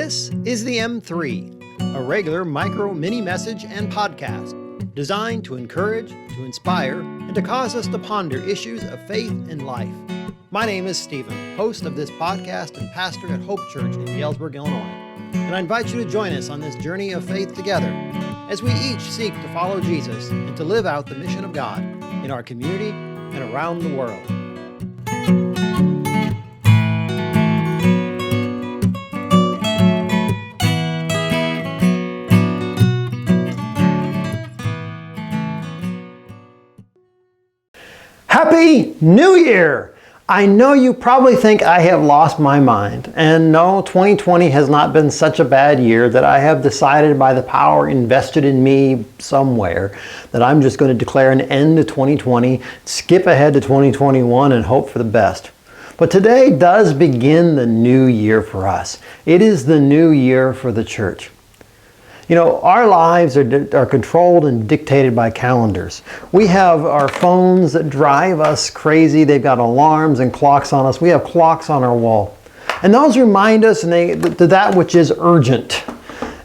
This is the M3, a regular micro mini message and podcast designed to encourage, to inspire, and to cause us to ponder issues of faith and life. My name is Stephen, host of this podcast and pastor at Hope Church in Galesburg, Illinois, and I invite you to join us on this journey of faith together as we each seek to follow Jesus and to live out the mission of God in our community and around the world. Happy New Year! I know you probably think I have lost my mind, and no, 2020 has not been such a bad year that I have decided by the power invested in me somewhere that I'm just going to declare an end to 2020, skip ahead to 2021, and hope for the best. But today does begin the new year for us. It is the new year for the church. You know, our lives are controlled and dictated by calendars. We have our phones that drive us crazy. They've got alarms and clocks on us. We have clocks on our wall. And those remind us to that which is urgent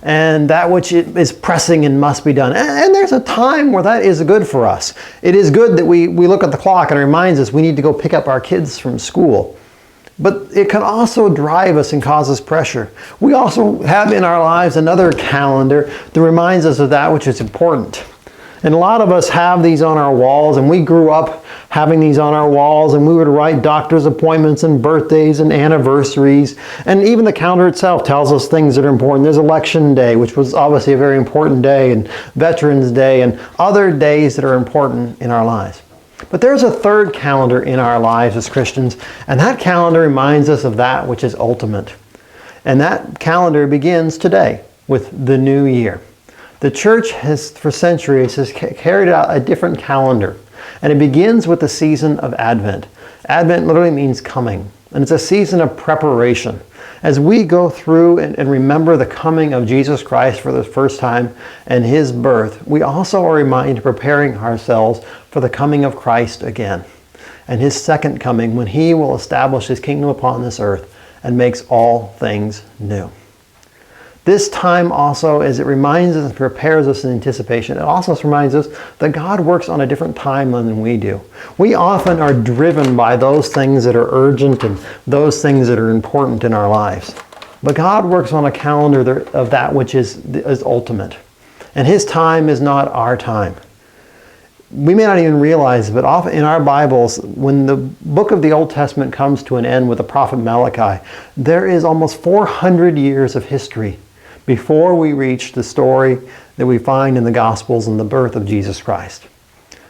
and that which is pressing and must be done. And there's a time where that is good for us. It is good that we look at the clock and it reminds us we need to go pick up our kids from school. But it can also drive us and cause us pressure. We also have in our lives another calendar that reminds us of that which is important. And a lot of us have these on our walls, and we grew up having these on our walls, and we would write doctor's appointments and birthdays and anniversaries. And even the calendar itself tells us things that are important. There's Election Day, which was obviously a very important day, and Veterans Day, and other days that are important in our lives. But there's a third calendar in our lives as Christians, and that calendar reminds us of that which is ultimate. And that calendar begins today with the new year. The church has, for centuries, has carried out a different calendar, and it begins with the season of Advent. Advent literally means coming, and it's a season of preparation. As we go through and remember the coming of Jesus Christ for the first time and His birth, we also are reminded preparing ourselves for the coming of Christ again and His second coming when He will establish His kingdom upon this earth and makes all things new. This time also, as it reminds us and prepares us in anticipation, it also reminds us that God works on a different timeline than we do. We often are driven by those things that are urgent and those things that are important in our lives. But God works on a calendar of that which is ultimate. And His time is not our time. We may not even realize it, but often in our Bibles, when the book of the Old Testament comes to an end with the prophet Malachi, there is almost 400 years of history before we reach the story that we find in the Gospels and the birth of Jesus Christ.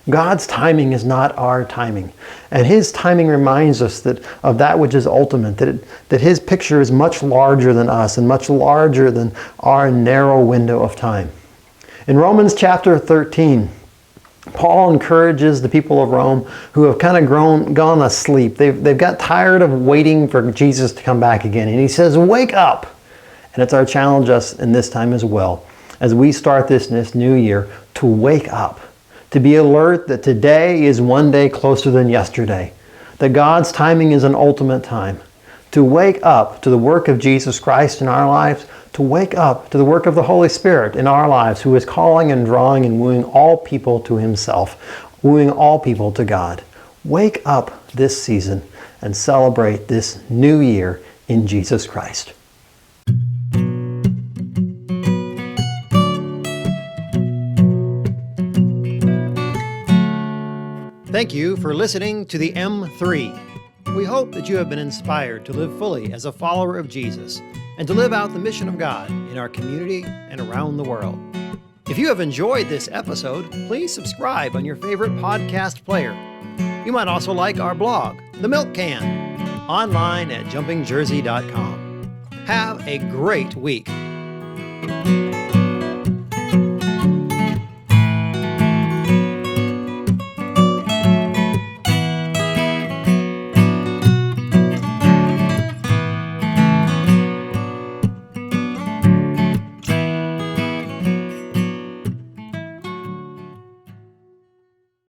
God's timing is not our timing. And His timing reminds us of that which is ultimate, that His picture is much larger than us and much larger than our narrow window of time. In Romans chapter 13, Paul encourages the people of Rome who have kind of gone asleep. They've got tired of waiting for Jesus to come back again. And he says, wake up! And it's our challenge us in this time as well, as we start this new year, to wake up, to be alert that today is one day closer than yesterday, that God's timing is an ultimate time, to wake up to the work of Jesus Christ in our lives, to wake up to the work of the Holy Spirit in our lives, who is calling and drawing and wooing all people to Himself, wooing all people to God. Wake up this season and celebrate this new year in Jesus Christ. Thank you for listening to the M3. We hope that you have been inspired to live fully as a follower of Jesus and to live out the mission of God in our community and around the world. If you have enjoyed this episode, please subscribe on your favorite podcast player. You might also like our blog, The Milk Can, online at jumpingjersey.com. Have a great week.